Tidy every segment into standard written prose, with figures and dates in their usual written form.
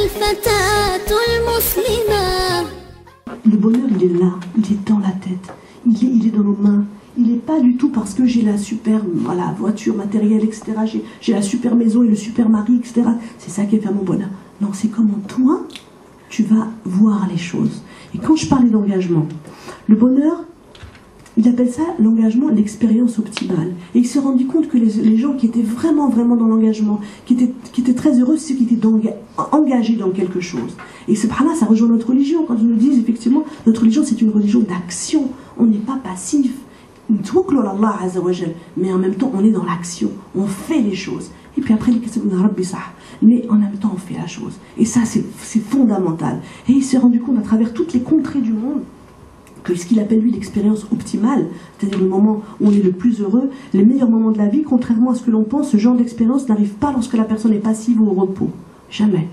الفتاة المسلمة. Le bonheur, il est là, il est dans la tête, il est dans nos mains. Il n'est pas du tout parce que j'ai la super voiture, matériel, etc. J'ai la super maison et le super mari, etc. C'est ça qui fait mon bonheur. Non, c'est comment toi, tu vas voir les choses. Et quand je parlais d'engagement, le bonheur, il appelle ça l'engagement, l'expérience optimale. Et il s'est rendu compte que les gens qui étaient vraiment dans l'engagement, qui étaient très heureux, c'est ceux qui étaient engagés dans quelque chose. Et subhanallah, ça rejoint notre religion. Quand ils nous disent effectivement, notre religion c'est une religion d'action. On n'est pas passif. Mais en même temps on est dans l'action, on fait les choses et puis après mais en même temps on fait la chose et ça c'est fondamental. Et il s'est rendu compte à travers toutes les contrées du monde que ce qu'il appelle lui l'expérience optimale, c'est-à-dire le moment où on est le plus heureux, les meilleurs moments de la vie, contrairement à ce que l'on pense, ce genre d'expérience n'arrive pas lorsque la personne est passive ou au repos, jamais.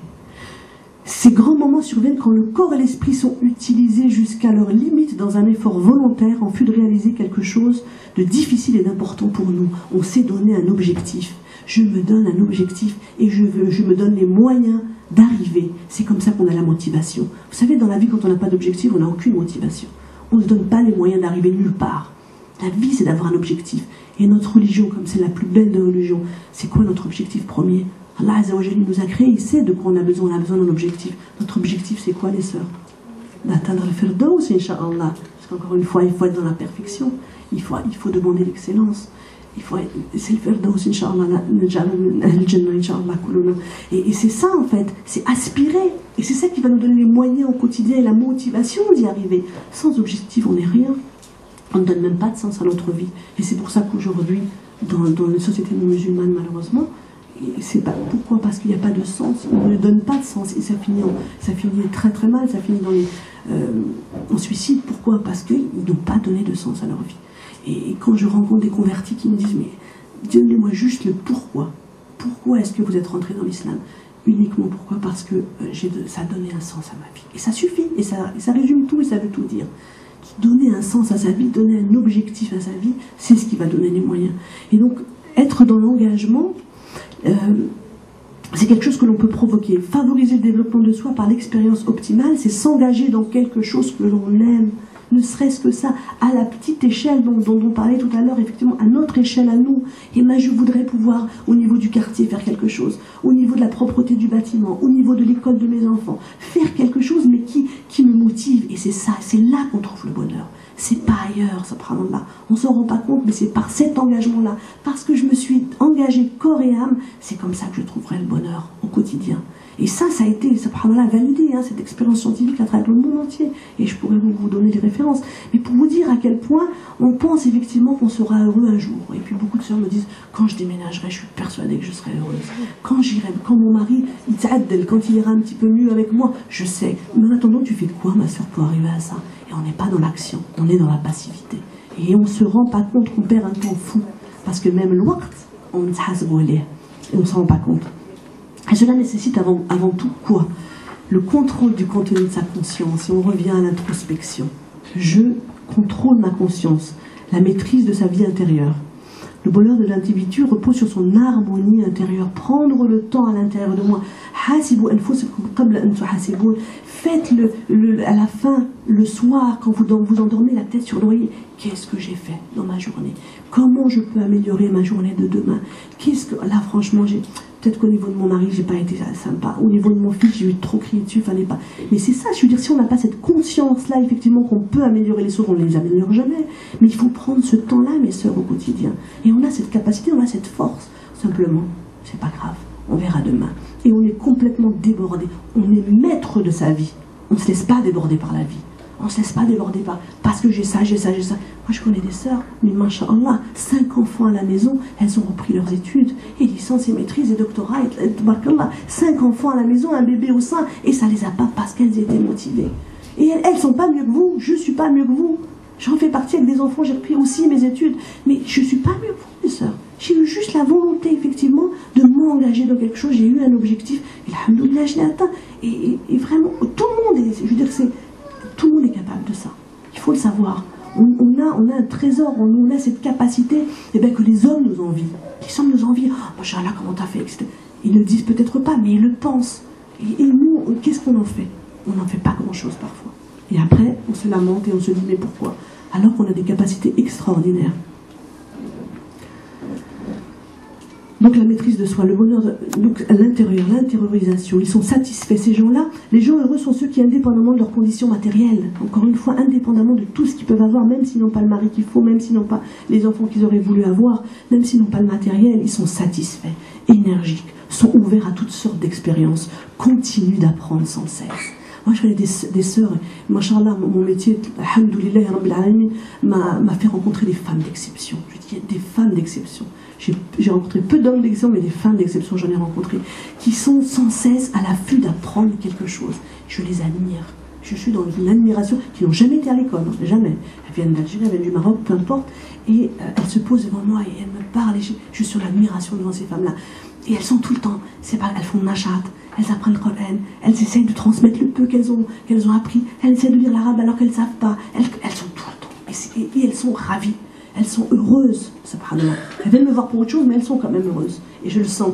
Ces grands moments surviennent quand le corps et l'esprit sont utilisés jusqu'à leur limite dans un effort volontaire en vue de réaliser quelque chose de difficile et d'important pour nous. On s'est donné un objectif. Je me donne un objectif et je me donne les moyens d'arriver. C'est comme ça qu'on a la motivation. Vous savez, dans la vie, quand on n'a pas d'objectif, on n'a aucune motivation. On ne se donne pas les moyens d'arriver nulle part. La vie, c'est d'avoir un objectif. Et notre religion, comme c'est la plus belle des religions, c'est quoi notre objectif premier ? Allah Azza wa Jalla nous a créé, il sait de quoi on a besoin d'un objectif. Notre objectif c'est quoi les sœurs? D'atteindre le Firdaus, Inch'Allah. Parce qu'encore une fois, il faut être dans la perfection, il faut demander l'excellence. C'est le Firdaus, Inch'Allah, et c'est ça en fait, c'est aspirer. Et c'est ça qui va nous donner les moyens au quotidien et la motivation d'y arriver. Sans objectif, on n'est rien. On ne donne même pas de sens à notre vie. Et c'est pour ça qu'aujourd'hui, dans les sociétés non musulmanes, malheureusement, c'est pas pourquoi, parce qu'il n'y a pas de sens, on ne donne pas de sens et ça finit très très mal, ça finit en suicide. Pourquoi? Parce qu'ils n'ont pas donné de sens à leur vie. Et quand je rencontre des convertis qui me disent mais donnez-moi juste le pourquoi est-ce que vous êtes rentré dans l'islam? Uniquement pourquoi? Parce que ça a donné un sens à ma vie et ça suffit et ça résume tout et ça veut tout dire. Donner un sens à sa vie, donner un objectif à sa vie, c'est ce qui va donner les moyens. Et donc être dans l'engagement, c'est quelque chose que l'on peut provoquer. Favoriser le développement de soi par l'expérience optimale, c'est s'engager dans quelque chose que l'on aime, ne serait-ce que ça, à la petite échelle dont on parlait tout à l'heure, effectivement, à notre échelle à nous. Et moi, je voudrais pouvoir, au niveau du quartier, faire quelque chose, au niveau de la propreté du bâtiment, au niveau de l'école de mes enfants, faire quelque chose, mais qui me motive. Et c'est ça, c'est là qu'on trouve le bonheur. C'est pas ailleurs, subhanallah. On s'en rend pas compte, mais c'est par cet engagement-là, parce que je me suis engagée corps et âme, c'est comme ça que je trouverai le bonheur au quotidien. Et ça a été, subhanallah, validé, cette expérience scientifique à travers le monde entier. Et je pourrais vous donner des références. Mais pour vous dire à quel point on pense effectivement qu'on sera heureux un jour. Et puis beaucoup de sœurs me disent, quand je déménagerai, je suis persuadée que je serai heureuse. Quand mon mari, quand il ira un petit peu mieux avec moi, je sais. Mais en attendant, tu fais quoi, ma sœur, pour arriver à ça? Et on n'est pas dans l'action, on est dans la passivité. Et on ne se rend pas compte qu'on perd un temps fou. Parce que même le waqt, on ne s'en rend pas compte. Et cela nécessite avant tout quoi? Le contrôle du contenu de sa conscience. Et on revient à l'introspection. Je contrôle ma conscience, la maîtrise de sa vie intérieure. Le bonheur de l'individu repose sur son harmonie intérieure. Prendre le temps à l'intérieur de moi. Faites à la fin, le soir, quand vous endormez la tête sur l'oreiller. Qu'est-ce que j'ai fait dans ma journée? Comment je peux améliorer ma journée de demain? Là, franchement, peut-être qu'au niveau de mon mari, j'ai pas été sympa. Au niveau de mon fils, j'ai eu trop crié dessus, fallait pas. Mais c'est ça, je veux dire, si on n'a pas cette conscience-là, effectivement, qu'on peut améliorer les choses, on ne les améliore jamais. Mais il faut prendre ce temps-là, mes sœurs, au quotidien. Et on a cette capacité, on a cette force. Simplement, c'est pas grave, on verra demain. Et on est complètement débordé. On est maître de sa vie. On ne se laisse pas déborder par la vie. On ne se laisse pas déborder par parce que j'ai ça. Moi, je connais des sœurs, mais masha'Allah, 5 enfants à la maison, elles ont repris leurs études, et licence et maîtrise et doctorat, et 5 enfants à la maison, un bébé au sein, et ça les a pas parce qu'elles étaient motivées. Et elles sont pas mieux que vous, je suis pas mieux que vous. J'en fais partie avec des enfants, j'ai repris aussi mes études, mais je suis pas mieux que vous, mes sœurs. J'ai eu juste la volonté, effectivement, de m'engager dans quelque chose, j'ai eu un objectif, et alhamdoulilah, je l'ai atteint. Et vraiment, tout le monde tout le monde est capable de ça. Il faut le savoir. On a un trésor, on a cette capacité que les hommes nous envient. Les hommes nous envient. Oh, Machallah, comment t'as fait, etc. Ils ne le disent peut-être pas, mais ils le pensent. Et nous, qu'est-ce qu'on en fait? On n'en fait pas grand-chose parfois. Et après, on se lamente et on se dit, mais pourquoi? Alors qu'on a des capacités extraordinaires. Donc la maîtrise de soi, le bonheur, donc à l'intérieur, l'intériorisation, ils sont satisfaits. Ces gens-là, les gens heureux sont ceux qui, indépendamment de leurs conditions matérielles, encore une fois, indépendamment de tout ce qu'ils peuvent avoir, même s'ils n'ont pas le mari qu'il faut, même s'ils n'ont pas les enfants qu'ils auraient voulu avoir, même s'ils n'ont pas le matériel, ils sont satisfaits, énergiques, sont ouverts à toutes sortes d'expériences, continuent d'apprendre sans cesse. Moi, je connais des sœurs, machallah, mon métier, alhamdoulilah, rabbil alamin, m'a fait rencontrer des femmes d'exception. Je dis, des femmes d'exception. J'ai rencontré peu d'hommes d'exception, mais des femmes d'exception, j'en ai rencontré, qui sont sans cesse à l'affût d'apprendre quelque chose. Je les admire. Je suis dans une admiration, qui n'ont jamais été à l'école, hein, jamais. Elles viennent d'Algérie, elles viennent du Maroc, peu importe, et elles se posent devant moi et elles me parlent, et je suis en admiration devant ces femmes-là. Et elles sont tout le temps, elles font nachat, elles apprennent le Coran, elles essayent de transmettre le peu qu'elles ont appris, elles essaient de lire l'arabe alors qu'elles ne savent pas, elles sont tout le temps, et elles sont ravies. Elles sont heureuses, subhanallah. Elles viennent me voir pour autre chose, mais elles sont quand même heureuses. Et je le sens.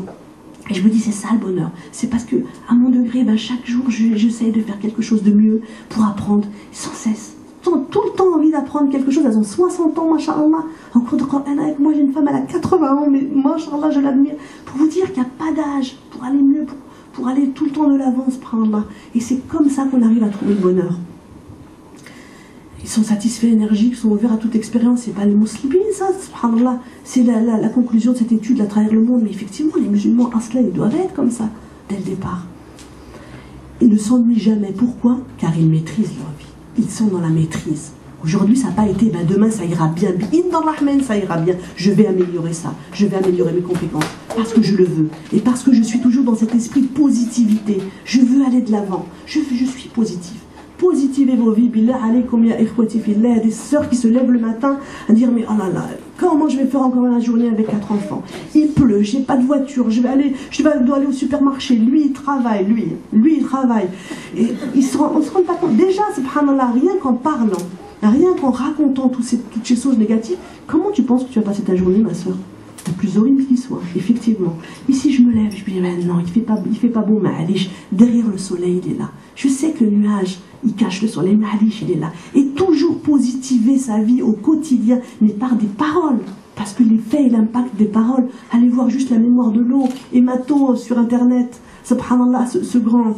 Et je me dis, c'est ça le bonheur. C'est parce que, à mon degré, chaque jour, j'essaie de faire quelque chose de mieux pour apprendre sans cesse. Elles ont tout le temps envie d'apprendre quelque chose. Elles ont 60 ans, masha'Allah. En cours de Coran avec moi, j'ai une femme, elle a 80 ans, mais masha'Allah, je l'admire. Pour vous dire qu'il n'y a pas d'âge pour aller mieux, pour aller tout le temps de l'avance, subhanallah. Et c'est comme ça qu'on arrive à trouver le bonheur. Ils sont satisfaits, énergiques, sont ouverts à toute expérience. C'est pas les musulmans, ça, subhanallah. C'est la conclusion de cette étude à travers le monde. Mais effectivement, les musulmans, asla, ils doivent être comme ça, dès le départ. Ils ne s'ennuient jamais. Pourquoi? Car ils maîtrisent leur vie. Ils sont dans la maîtrise. Aujourd'hui, ça n'a pas été, demain, ça ira bien. Dans Rahman, ça ira bien. Je vais améliorer ça. Je vais améliorer mes compétences. Parce que je le veux. Et parce que je suis toujours dans cet esprit de positivité. Je veux aller de l'avant. Je suis positif. Positivez vos vies, billah alaykoum ya ikhwati fillah. Il y a des sœurs qui se lèvent le matin à dire, mais oh là là, comment je vais faire encore la journée avec 4 enfants? Il pleut, j'ai pas de voiture, je dois aller au supermarché, lui il travaille, lui il travaille. Et on se rend pas compte. Déjà, subhanallah, rien qu'en parlant, rien qu'en racontant toutes ces choses négatives, comment tu penses que tu vas passer ta journée, ma sœur? Le plus horrible qui soit, effectivement. Mais si je me lève, je me dis, non, il fait pas beau, Ma'alish, derrière le soleil, il est là. Je sais que le nuage, il cache le soleil, Ma'alish, il est là. Et toujours positiver sa vie au quotidien, mais par des paroles. Parce que l'effet et l'impact des paroles, allez voir juste la mémoire de l'eau, et Mato sur Internet, subhanallah, ce grand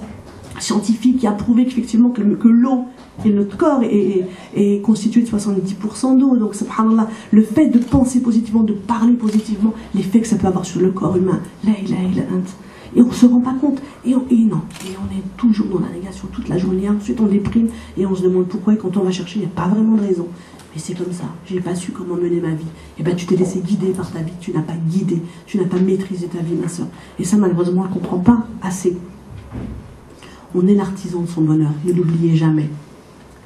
scientifique qui a prouvé qu'effectivement que l'eau et notre corps est constitué de 70% d'eau. Donc subhanallah, le fait de penser positivement, de parler positivement, l'effet que ça peut avoir sur le corps humain, la ilaha illa ant. Et on ne se rend pas compte, et on est toujours dans la négation toute la journée. Ensuite on déprime et on se demande pourquoi, et quand on va chercher, il n'y a pas vraiment de raison. Mais c'est comme ça, j'ai pas su comment mener ma vie. Et tu t'es laissé guider par ta vie, tu n'as pas guidé, tu n'as pas maîtrisé ta vie, ma soeur. Et ça, malheureusement, on ne comprend pas assez. On est l'artisan de son bonheur, ne l'oubliez jamais.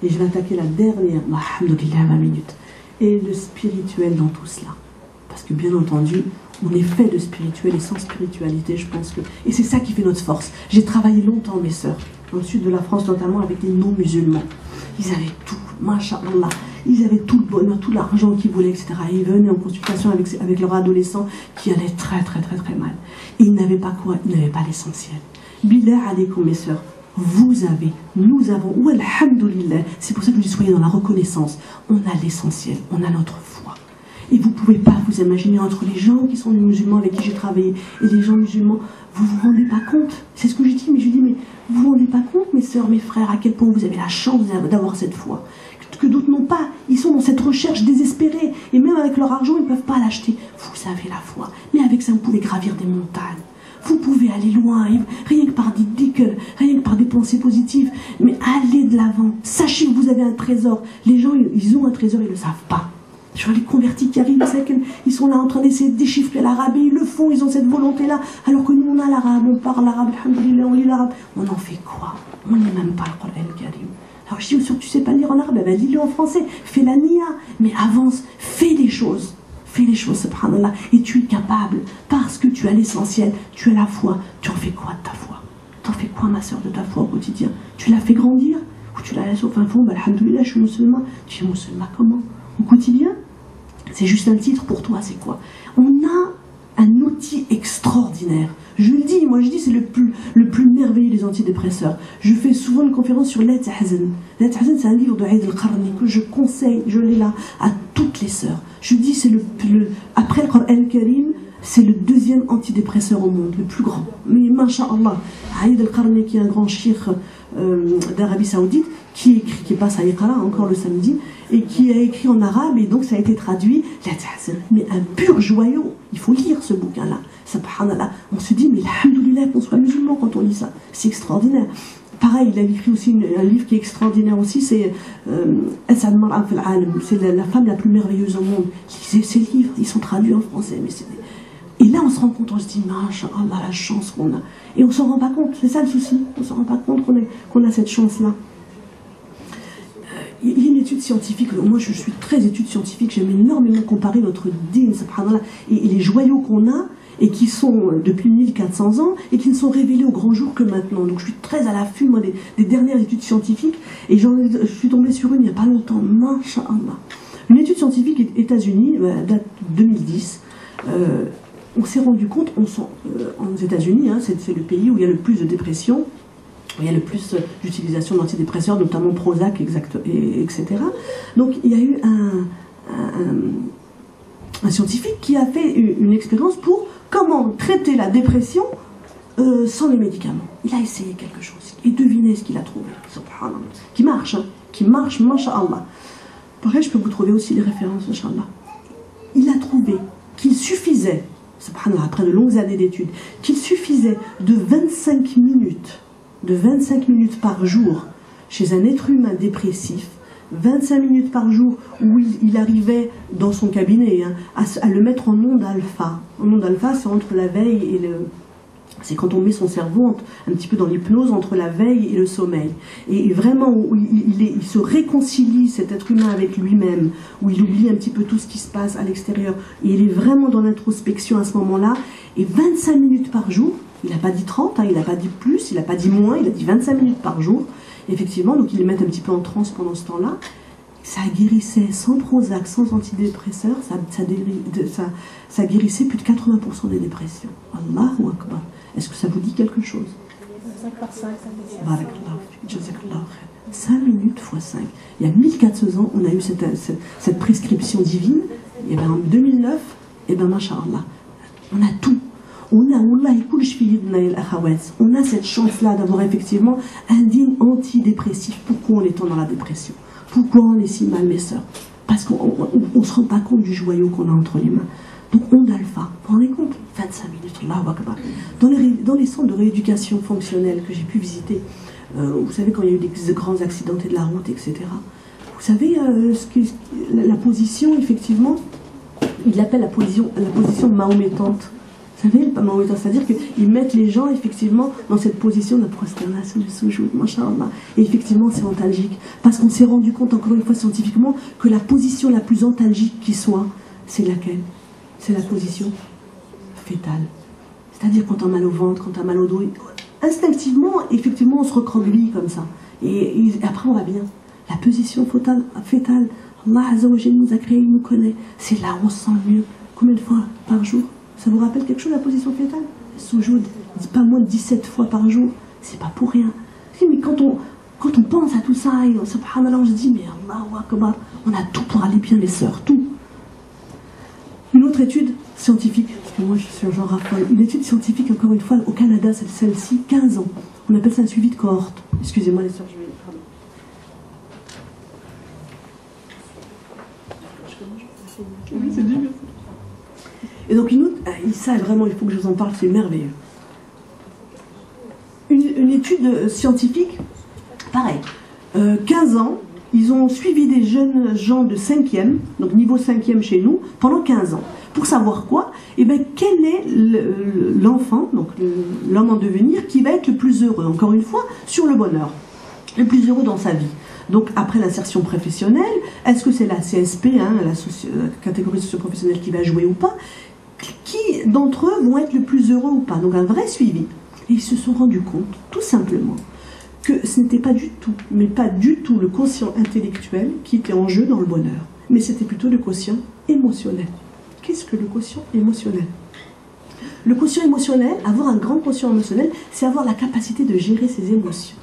Et je vais attaquer la dernière, alhamdoulilah, 20 minutes. Et le spirituel dans tout cela. Parce que bien entendu, on est fait de spirituel, et sans spiritualité, je pense que... Et c'est ça qui fait notre force. J'ai travaillé longtemps, mes sœurs, dans le sud de la France, notamment avec les non-musulmans. Ils avaient tout, masha'Allah. Ils avaient tout le bonheur, tout l'argent qu'ils voulaient, etc. Et ils venaient en consultation avec leurs adolescents qui allaient très, très, très, très mal. Et ils n'avaient pas quoi? Ils n'avaient pas l'essentiel. Billah alaykoum, mes sœurs. Vous avez, nous avons, ou alhamdoulilah, c'est pour ça que je dis soyez dans la reconnaissance. On a l'essentiel, on a notre foi. Et vous ne pouvez pas vous imaginer entre les gens qui sont des musulmans avec qui j'ai travaillé et les gens musulmans, vous vous rendez pas compte. C'est ce que je dis, mais vous vous rendez pas compte, mes sœurs, mes frères, à quel point vous avez la chance d'avoir cette foi. Que d'autres n'ont pas. Ils sont dans cette recherche désespérée. Et même avec leur argent, ils ne peuvent pas l'acheter. Vous avez la foi. Mais avec ça, vous pouvez gravir des montagnes. Vous pouvez aller loin, rien que par des dhikr, rien que par des pensées positives. Mais allez de l'avant. Sachez que vous avez un trésor. Les gens, ils ont un trésor, ils ne le savent pas. Je vois les convertis qui arrivent, ils sont là en train d'essayer de déchiffrer l'arabe, et ils le font, ils ont cette volonté-là. Alors que nous, on a l'arabe, on parle l'arabe, alhamdoulilah, on lit l'arabe. On en fait quoi? On n'est même pas le Coran Karim. Alors je dis, sûr que tu sais pas lire en arabe, lis-le en français, fais la niya, mais avance, fais les choses, subhanallah, et tu es capable, parce que tu as l'essentiel, tu as la foi. Tu en fais quoi de ta foi? T'en fais quoi, ma soeur, de ta foi au quotidien? Tu la fais grandir, ou tu la laisses au fin fond? Alhamdoulilah, je suis musulman. Tu es musulman comment? Au quotidien? C'est juste un titre pour toi, c'est quoi? On a un outil extraordinaire extraordinaire. Je le dis, moi je dis c'est le plus merveilleux des antidépresseurs. Je fais souvent une conférence sur La Tahzan. La Tahzan, c'est un livre de Aïd al-Qarni que je conseille, je l'ai là, à toutes les sœurs. Je dis c'est après le Coran al-Karim, c'est le deuxième antidépresseur au monde, le plus grand. Mais masha'Allah, Aïd al-Qarni qui est un grand cheikh d'Arabie Saoudite, qui passe à Iqra encore le samedi, et qui a écrit en arabe, et donc ça a été traduit, La Tahzan, mais un pur joyau. Il faut lire ce bouquin-là. Subhanallah. On se dit, mais alhamdoulilah qu'on soit musulman quand on lit ça. C'est extraordinaire. Pareil, il a écrit aussi un livre qui est extraordinaire aussi, c'est As'ad Mar'a fil Alam, c'est la femme la plus merveilleuse au monde. Lisez ces livres, ils sont traduits en français. Et là, on se rend compte, on se dit, masha'Allah, la chance qu'on a. Et on s'en rend pas compte, c'est ça le souci. On s'en rend pas compte qu'on a cette chance-là. Il y a une étude scientifique, moi je suis très étude scientifique, j'aime énormément comparer notre dîn, subhanallah, et les joyaux qu'on a, et qui sont depuis 1400 ans, et qui ne sont révélés au grand jour que maintenant. Donc je suis très à l'affût, moi, des dernières études scientifiques, et je suis tombée sur une il n'y a pas longtemps, masha'Allah. Une étude scientifique États-Unis, date 2010, on s'est rendu compte, aux États-Unis, hein, c'est le pays où il y a le plus de dépression, il y a le plus d'utilisation d'antidépresseurs, notamment Prozac, etc. Donc il y a eu un scientifique qui a fait une expérience pour comment traiter la dépression sans les médicaments. Il a essayé quelque chose. Et devinez ce qu'il a trouvé. Subhanallah. Qui marche, masha'Allah. Pareil, je peux vous trouver aussi les références, masha'Allah. Il a trouvé qu'il suffisait, subhanallah, après de longues années d'études, qu'il suffisait de 25 minutes par jour chez un être humain dépressif, 25 minutes par jour où il arrivait dans son cabinet à le mettre en onde alpha. En onde alpha, c'est entre la veille et c'est quand on met son cerveau un petit peu dans l'hypnose entre la veille et le sommeil. Et vraiment, où il se réconcilie, cet être humain, avec lui-même, où il oublie un petit peu tout ce qui se passe à l'extérieur. Et il est vraiment dans l'introspection à ce moment-là. Et 25 minutes par jour, il n'a pas dit 30, hein, il n'a pas dit plus, il n'a pas dit moins, il a dit 25 minutes par jour. Effectivement, donc ils les mettent un petit peu en transe pendant ce temps-là. Ça guérissait sans Prozac, sans antidépresseurs, ça guérissait plus de 80% des dépressions. Allahu Akbar. Est-ce que ça vous dit quelque chose? 5 par 5, ça fait 5 minutes x 5. Il y a 1400 ans, on a eu cette prescription divine. Et bien en 2009, et bien masha'Allah, on a tout. On a cette chance-là d'avoir effectivement un digne antidépressif. Pourquoi on est tant dans la dépression? Pourquoi on est si mal, mes sœurs? Parce qu'on ne se rend pas compte du joyau qu'on a entre les mains. Donc onde alpha, vous vous rendez compte? 25 minutes, Allahu Akbar. Dans les centres de rééducation fonctionnelle que j'ai pu visiter, vous savez, quand il y a eu des grands accidentés de la route, etc. Vous savez, la position, effectivement, il l'appelle la position mahométante. Vous savez, c'est-à-dire qu'ils mettent les gens effectivement dans cette position de prosternation du soujoud, masha'Allah. Et effectivement, c'est antalgique. Parce qu'on s'est rendu compte, encore une fois scientifiquement, que la position la plus antalgique qui soit, c'est laquelle? C'est la position fétale. C'est-à-dire quand on a mal au ventre, quand on a mal au dos, instinctivement, effectivement, on se recroqueville comme ça. Et après, on va bien. La position fétale, Allah Azza wa Jalla nous a créé, il nous connaît. C'est là où on se sent le mieux. Combien de fois par jour? Ça vous rappelle quelque chose, la position fétale? Soujoud, pas moins de 17 fois par jour. C'est pas pour rien. Mais quand on pense à tout ça, et subhanallah, on se dit, mais Allahu Akbar, on a tout pour aller bien, les sœurs, tout. Une autre étude scientifique, parce que moi je suis un genre raffole, une étude scientifique, encore une fois, au Canada, celle-ci, 15 ans. On appelle ça un suivi de cohorte. Excusez-moi, les sœurs, je vais... Oui, c'est dur. Et donc une autre, ça vraiment, il faut que je vous en parle, c'est merveilleux. Une étude scientifique, pareil, 15 ans, ils ont suivi des jeunes gens de 5e, donc niveau 5e chez nous, pendant 15 ans. Pour savoir quoi? Eh bien, quel est l'enfant, donc l'homme en devenir, qui va être le plus heureux, encore une fois, sur le bonheur, le plus heureux dans sa vie. Donc après l'insertion professionnelle, est-ce que c'est la CSP, hein, la catégorie socio-professionnelle qui va jouer ou pas? Qui d'entre eux vont être le plus heureux ou pas? Donc un vrai suivi. Et ils se sont rendus compte, tout simplement, que ce n'était pas du tout, mais pas du tout le quotient intellectuel qui était en jeu dans le bonheur, mais c'était plutôt le quotient émotionnel. Qu'est-ce que le quotient émotionnel? Le quotient émotionnel, avoir un grand quotient émotionnel, c'est avoir la capacité de gérer ses émotions.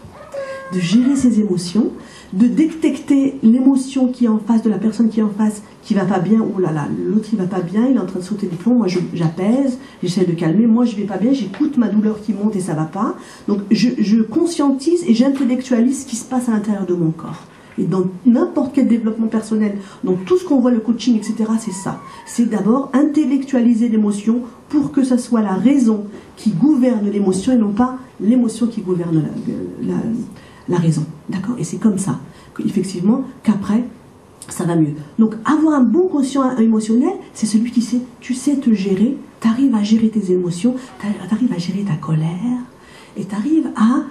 De gérer ses émotions, de détecter l'émotion qui est en face de la personne qui est en face, qui va pas bien, oh là là, l'autre il va pas bien, il est en train de sauter les plombs, moi j'apaise, j'essaie de calmer, moi je vais pas bien, j'écoute ma douleur qui monte et ça va pas. Donc je conscientise et j'intellectualise ce qui se passe à l'intérieur de mon corps. Et dans n'importe quel développement personnel, donc tout ce qu'on voit, le coaching, etc., c'est ça. C'est d'abord intellectualiser l'émotion pour que ce soit la raison qui gouverne l'émotion et non pas l'émotion qui gouverne la raison. D'accord? Et c'est comme ça, effectivement, qu'après, ça va mieux. Donc avoir un bon quotient émotionnel, c'est celui qui sait, tu sais te gérer, tu arrives à gérer tes émotions, tu arrives à gérer ta colère, et tu arrives à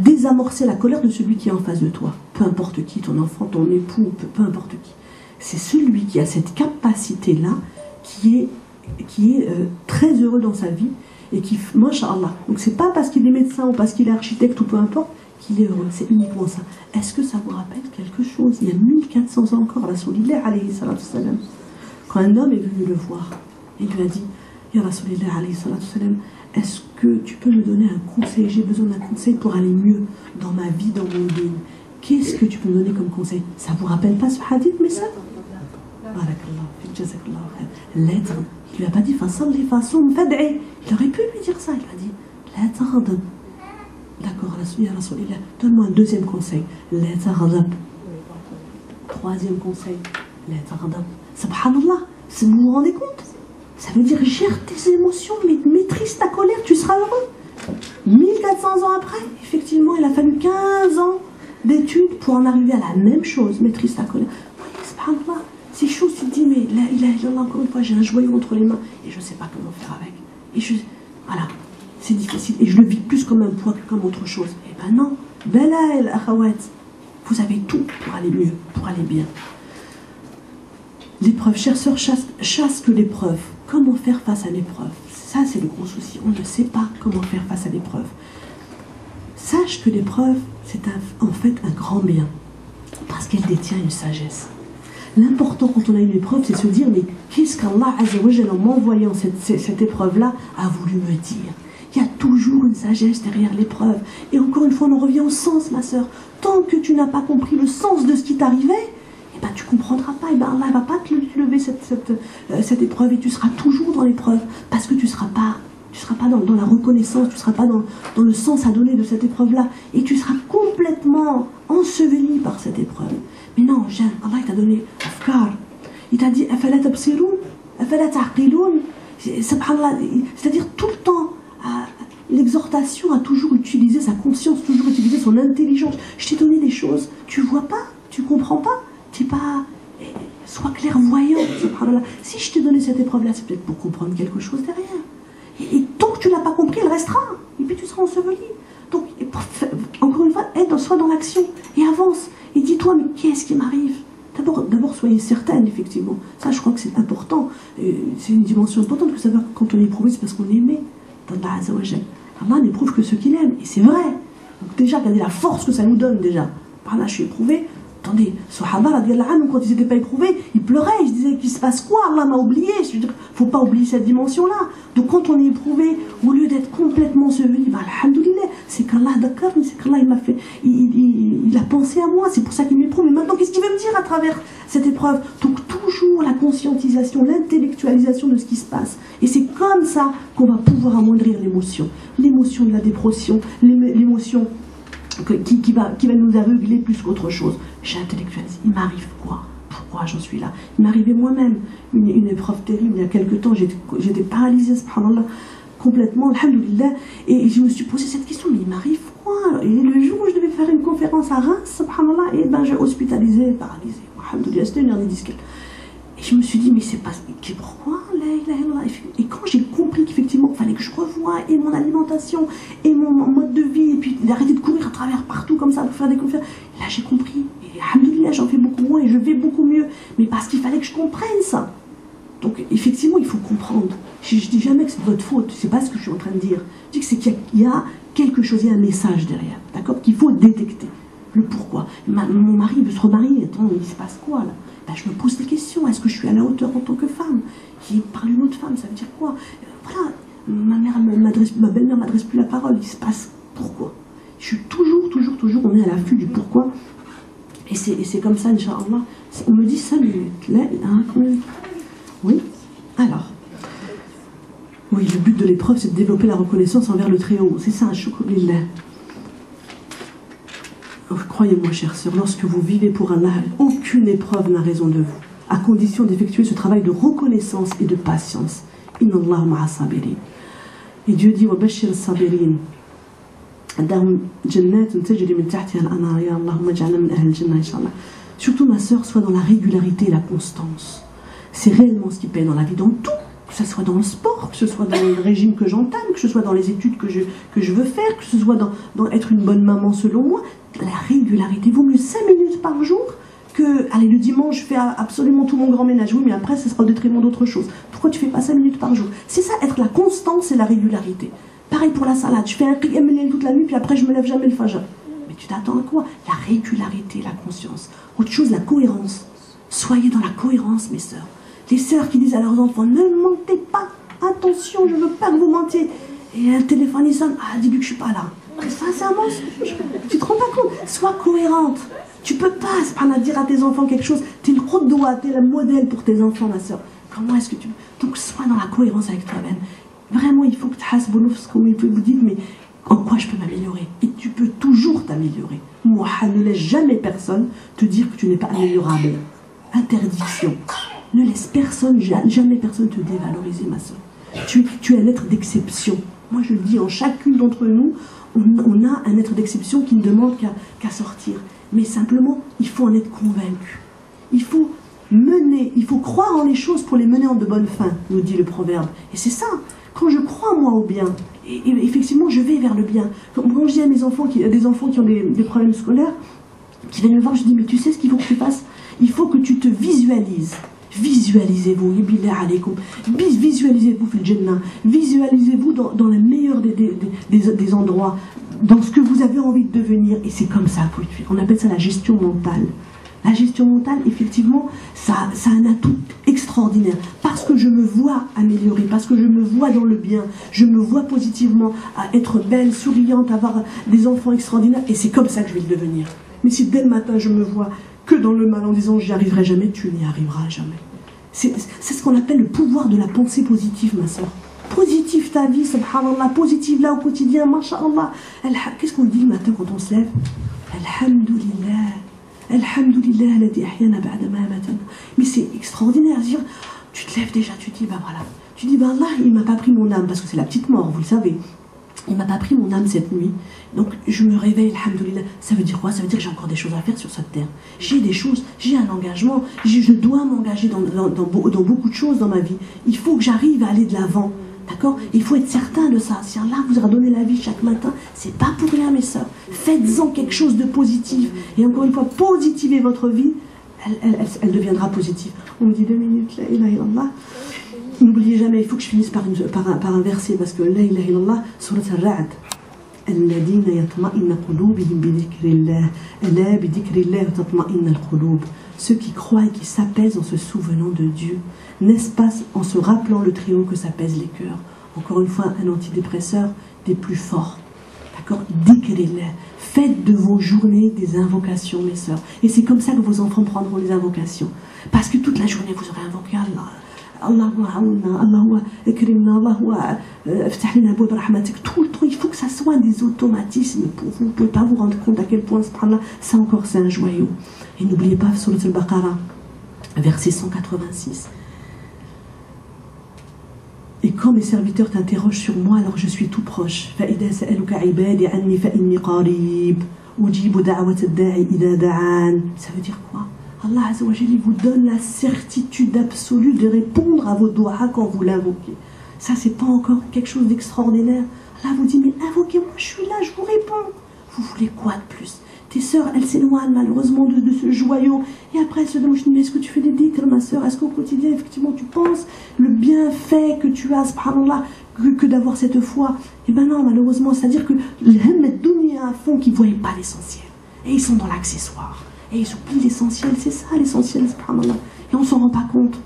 désamorcer la colère de celui qui est en face de toi. Peu importe qui, ton enfant, ton époux, peu importe qui. C'est celui qui a cette capacité-là qui est très heureux dans sa vie et qui, masha'Allah. Donc c'est pas parce qu'il est médecin ou parce qu'il est architecte ou peu importe qu'il est heureux, c'est uniquement ça. Est-ce que ça vous rappelle quelque chose? Il y a 1400 ans encore, Rasulillah alayhi salatu salam, quand un homme est venu le voir, il lui a dit, Ya Rasulillah alayhi salatu salam, est-ce que tu peux me donner un conseil? J'ai besoin d'un conseil pour aller mieux dans ma vie, dans mon dîn. Qu'est-ce que tu peux me donner comme conseil? Ça vous rappelle pas ce hadith, mais ça? L'être, il lui a pas dit fasalli fasoum fad'i. Il aurait pu lui dire ça, il a dit la taghdab. D'accord, ya Rasulillah, donne-moi un deuxième conseil. La taghdab. Troisième conseil, la taghdab. Subhanallah, vous vous rendez compte? Ça veut dire gère tes émotions, mais maîtrise ta colère, tu seras heureux. 1400 ans après, effectivement, il a fallu 15 ans d'études pour en arriver à la même chose, maîtrise ta colère. Oui, subhanallah, c'est chaud, tu te dis, mais là, encore une fois, j'ai un joyau entre les mains et je ne sais pas comment faire avec. Et voilà, c'est difficile. Et je le vis plus comme un poids que comme autre chose. Eh ben non, Bela el Akhawat, vous avez tout pour aller mieux, pour aller bien. L'épreuve, chère sœur, chasse que l'épreuve. Comment faire face à l'épreuve? Ça, c'est le gros souci. On ne sait pas comment faire face à l'épreuve. Sache que l'épreuve, c'est en fait un grand bien. Parce qu'elle détient une sagesse. L'important quand on a une épreuve, c'est de se dire, mais qu'est-ce qu'Allah Azza wa Jalla, en m'envoyant cette épreuve-là, a voulu me dire? Il y a toujours une sagesse derrière l'épreuve. Et encore une fois, on en revient au sens, ma sœur. Tant que tu n'as pas compris le sens de ce qui t'arrivait, eh ben, tu ne comprendras pas, et ben Allah ne va pas te lever cette épreuve et tu seras toujours dans l'épreuve parce que tu ne seras pas dans la reconnaissance, tu ne seras pas dans le sens à donner de cette épreuve-là et tu seras complètement enseveli par cette épreuve. Mais non, Allah t'a donné afkar, il t'a dit afala tabsiroun, afala ta'qiloun, c'est-à-dire tout le temps l'exhortation à toujours utiliser sa conscience, toujours utiliser son intelligence. Je t'ai donné des choses, tu vois pas, tu comprends pas. Sois clairvoyant, subhanallah. Si je t'ai donné cette épreuve-là, c'est peut-être pour comprendre quelque chose derrière. Et tant que tu ne l'as pas compris, elle restera. Et puis tu seras enseveli. Donc, encore une fois, sois dans l'action et avance. Et dis-toi, mais qu'est-ce qui m'arrive? D'abord, soyez certaine, effectivement. Ça, je crois que c'est important. C'est une dimension importante que savoir que quand on est éprouvé, c'est parce qu'on est aimé d'Allah Azza wa Jal. Allah n'éprouve que ceux qu'il aime. Et c'est vrai. Donc déjà, regardez la force que ça nous donne, déjà. Par là, je suis éprouvé. Attendez, Sahaba, quand ils n'étaient pas éprouvés, ils pleuraient, ils se disaient qu'il se passe quoi? Allah m'a oublié. Je veux dire, faut pas oublier cette dimension-là. Donc quand on est éprouvé, au lieu d'être complètement enseveli, bah, alhamdoulilah, c'est qu'Allah d'accord, c'est qu'Allah il m'a fait, il a pensé à moi, c'est pour ça qu'il m'éprouve. Mais maintenant, qu'est-ce qu'il veut me dire à travers cette épreuve? Donc toujours la conscientisation, l'intellectualisation de ce qui se passe. Et c'est comme ça qu'on va pouvoir amoindrir l'émotion. L'émotion de la dépression, l'émotion qui va nous aveugler plus qu'autre chose. J'ai intellectualisé. Il m'arrive quoi? Pourquoi j'en suis là? Il m'arrivait moi-même une épreuve terrible il y a quelques temps. J'étais paralysée, subhanallah, complètement, alhamdoulilah. Et je me suis posé cette question, mais il m'arrive quoi? Et le jour où je devais faire une conférence à Reims, subhanallah, et ben j'ai hospitalisé, paralysé. Alhamdoulilah, c'était une hernie discale. Et je me suis dit, mais c'est pas... Pourquoi? Et quand j'ai compris qu'effectivement, il fallait que je revoie et mon alimentation, et mon mode de vie, et puis d'arrêter de courir à travers partout comme ça pour faire des conférences, là j'ai compris. Et alhamdoulilah, j'en fais beaucoup moins et je vais beaucoup mieux. Mais parce qu'il fallait que je comprenne ça. Donc effectivement, il faut comprendre. Je dis jamais que c'est de votre faute, c'est pas ce que je suis en train de dire. Je dis que c'est qu'il y a quelque chose, il y a un message derrière, d'accord, qu'il faut détecter. Le pourquoi. Mon mari veut se remarier, attends, il se passe quoi là? Ben, je me pose des questions, est-ce que je suis à la hauteur en tant que femme? Qui parle une autre femme, ça veut dire quoi? Voilà, ma belle-mère m'adresse plus la parole, il se passe pourquoi? Je suis toujours, on est à l'affût du pourquoi. Et c'est comme ça, Inch'Allah. On me dit 5 minutes. Là, oui. Alors. Oui, le but de l'épreuve, c'est de développer la reconnaissance envers le Très-Haut. C'est ça, shukr lillah. Croyez-moi, chère sœur, lorsque vous vivez pour Allah, aucune épreuve n'a raison de vous, à condition d'effectuer ce travail de reconnaissance et de patience. Inna Allah ma'a sabirin. Et Dieu dit, wa bashir sabirin. Surtout, ma sœur, soit dans la régularité et la constance. C'est réellement ce qui paye dans la vie, dans tout. Que ce soit dans le sport, que ce soit dans le régime que j'entame, que ce soit dans les études que je veux faire, que ce soit dans être une bonne maman selon moi. La régularité vaut mieux 5 minutes par jour que, allez, le dimanche, je fais absolument tout mon grand ménage. Oui, mais après, ça sera au détriment d'autre chose. Pourquoi tu fais pas 5 minutes par jour? C'est ça, être la constance et la régularité. Pareil pour la salade, je fais un qiyam al-layl toute la nuit, puis après je me lève jamais le fajr. Mais tu t'attends à quoi? La régularité, la conscience. Autre chose, la cohérence. Soyez dans la cohérence, mes sœurs. Les sœurs qui disent à leurs enfants, ne mentez pas, attention, je ne veux pas que vous mentiez. Et un téléphone, il sonne, ah, dis-lui que je ne suis pas là. Ça, c'est un mensonge. Tu te rends pas compte? Sois cohérente. Tu peux pas dire à tes enfants quelque chose. Tu es le qudwa, tu es le modèle pour tes enfants, ma sœur. Comment est-ce que tu... Donc, sois dans la cohérence avec toi-même. Vraiment, il faut que tu hasses bonus, comme il peut vous dire, mais en quoi je peux m'améliorer? Et tu peux toujours t'améliorer. Moi, ne laisse jamais personne te dire que tu n'es pas améliorable. Interdiction. Ne laisse personne, jamais personne te dévaloriser, ma soeur. Tu es un être d'exception. Moi, je le dis, en chacune d'entre nous, on a un être d'exception qui ne demande qu'à sortir. Mais simplement, il faut en être convaincu. Il faut mener, il faut croire en les choses pour les mener en de bonne fin, nous dit le proverbe. Et c'est ça. Quand je crois, moi, au bien, et effectivement, je vais vers le bien. Quand je dis à mes enfants, des enfants qui ont des problèmes scolaires, qui viennent me voir, je dis, mais tu sais ce qu'il faut que tu fasses? Il faut que tu te visualises. Visualisez-vous, visualisez-vous fil Jannah, visualisez-vous dans le meilleur des endroits, dans ce que vous avez envie de devenir, et c'est comme ça qu'il faut faire. On appelle ça la gestion mentale. La gestion mentale, effectivement, ça a un atout extraordinaire, parce que je me vois améliorer, parce que je me vois dans le bien, je me vois positivement, à être belle, souriante, avoir des enfants extraordinaires, et c'est comme ça que je vais le devenir. Mais si dès le matin je me vois que dans le mal en disant j'y arriverai jamais, tu n'y arriveras jamais. C'est ce qu'on appelle le pouvoir de la pensée positive, ma soeur. Positive ta vie, subhanallah, positive là au quotidien, masha'Allah. Qu'est-ce qu'on dit le matin quand on se lève? Alhamdulillah. Alhamdulillah, alladhi ahyana ba'da ma amatana. Mais c'est extraordinaire. Dire, tu te lèves déjà, tu te dis, bah voilà. Tu dis, bah Allah, il m'a pas pris mon âme, parce que c'est la petite mort, vous le savez. Il m'a pas pris mon âme cette nuit. Donc je me réveille, alhamdoulilah. Ça veut dire quoi? Ça veut dire que j'ai encore des choses à faire sur cette terre. J'ai des choses, j'ai un engagement. Je dois m'engager dans beaucoup de choses dans ma vie. Il faut que j'arrive à aller de l'avant. D'accord? Il faut être certain de ça. Si Allah vous a donné la vie chaque matin, c'est pas pour rien, mes sœurs. Faites-en quelque chose de positif. Et encore une fois, positivez votre vie. Elle deviendra positive. On me dit 2 minutes, la ilaha illallah. N'oubliez jamais, il faut que je finisse par un verset, parce que la ilaha illallah, surat al-Ra'd. Alladhina yatma'inna qulubihim bi dhikrillah, ala bi dhikrillah tatma'inna al-qulub. Ceux qui croient et qui s'apaisent en se souvenant de Dieu. N'est-ce pas en se rappelant le Très-Haut que s'apaisent les cœurs? Encore une fois, un antidépresseur des plus forts. D'accord? Dhikrillah. Faites de vos journées des invocations, mes sœurs. Et c'est comme ça que vos enfants prendront les invocations. Parce que toute la journée, vous aurez invoqué Allah. Allahumma aouna, Allahumma ekrimna, Allahumma aftah lana abwab rahmatik. Tout le temps, il faut que ça soit des automatismes pour vous. Vous ne pouvez pas vous rendre compte à quel point, subhanallah, ça encore c'est un joyau. Et n'oubliez pas, sur le Al-Baqarah, verset 186. Et quand mes serviteurs t'interrogent sur moi, alors je suis tout proche. فَإِذَا سَأَلُكَ عِبَادِي عَنِّي فَإِنِّي قَرِيبٌ أُجِيبُ دَعْوَةَ الدَّاعِ إِذَا دَعَانِ. Ça veut dire quoi? Allah Azza wa Jalla vous donne la certitude absolue de répondre à vos doigts quand vous l'invoquez. Ça, c'est pas encore quelque chose d'extraordinaire. Allah vous dit, mais invoquez-moi, je suis là, je vous réponds. Vous voulez quoi de plus? Tes sœurs, elles s'éloignent malheureusement de ce joyau. Et après, elles se demandent, mais est-ce que tu fais des dhikr, ma sœur? Est-ce qu'au quotidien, effectivement, tu penses le bienfait que tu as, subhanallah, que d'avoir cette foi? Eh ben non, malheureusement, c'est-à-dire que les hammed dunya à fond qui ne voyaient pas l'essentiel. Et ils sont dans l'accessoire. Et ils oublient l'essentiel, c'est ça l'essentiel, subhanallah. Et on ne s'en rend pas compte.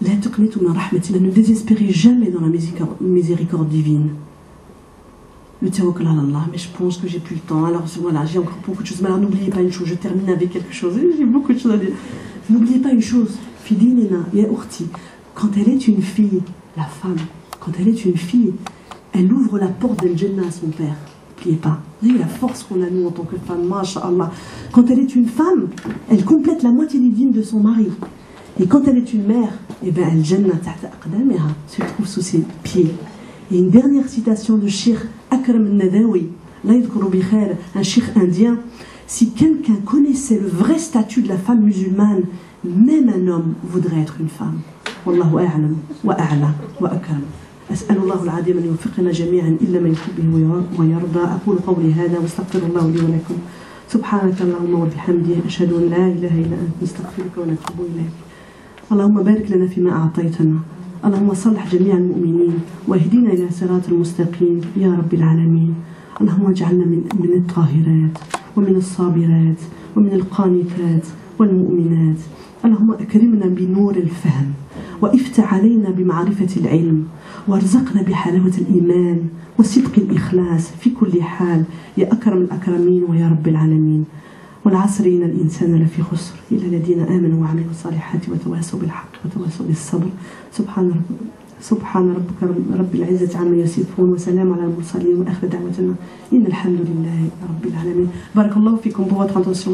La لا تقنطوا من رحمة الله. Ne désespérez jamais dans la miséricorde divine. Le tawakkul ala Allah, mais je pense que j'ai plus le temps. Alors voilà, j'ai encore beaucoup de choses. Mais alors n'oubliez pas une chose, je termine avec quelque chose. J'ai beaucoup de choses à dire. N'oubliez pas une chose, Fidinina, ya Urti, quand elle est une fille, la femme, quand elle est une fille, elle ouvre la porte del Jannah à son père. N'oubliez pas. Vous voyez la force qu'on a nous en tant que femme, masha'Allah. Quand elle est une femme, elle complète la moitié des dîmes de son mari. Et quand elle est une mère, eh bien, el Jannah ta'ta aqdamiha se trouve sous ses pieds. Et une dernière citation de Cheikh Akram al-Nadawi, un cheikh indien. Si quelqu'un connaissait le vrai statut de la femme musulmane, même un homme voudrait être une femme. Wallahu a'lam wa a'la wa akram. أسأل الله العظيم أن يوفقنا جميعا إلا من يحبه ويرضى. أقول قولي هذا واستغفر الله لي ولكم. سبحانك اللهم وبحمده أشهد أن لا إله إلا أنت نستغفرك ونتوب إليك. اللهم بارك لنا فيما أعطيتنا. اللهم صلح جميع المؤمنين واهدنا إلى صراط المستقيم يا رب العالمين. اللهم اجعلنا من الطاهرات ومن الصابرات ومن القانتات والمؤمنات. اللهم أكرمنا بنور الفهم وافتح علينا بمعرفة العلم وارزقنا بحلاوة الإيمان وصدق الإخلاص في كل حال يا أكرم الأكرمين ويا رب العالمين. والعصر إن الإنسان لفي خسر إلا الذين آمنوا وعملوا الصالحات وتواصوا بالحق وتواصوا بالصبر. سبحان ربك رب العزة عما يصفون وسلام على المرسلين وآخر دعوتنا إن الحمد لله رب العالمين. بارك الله فيكم pour votre attention.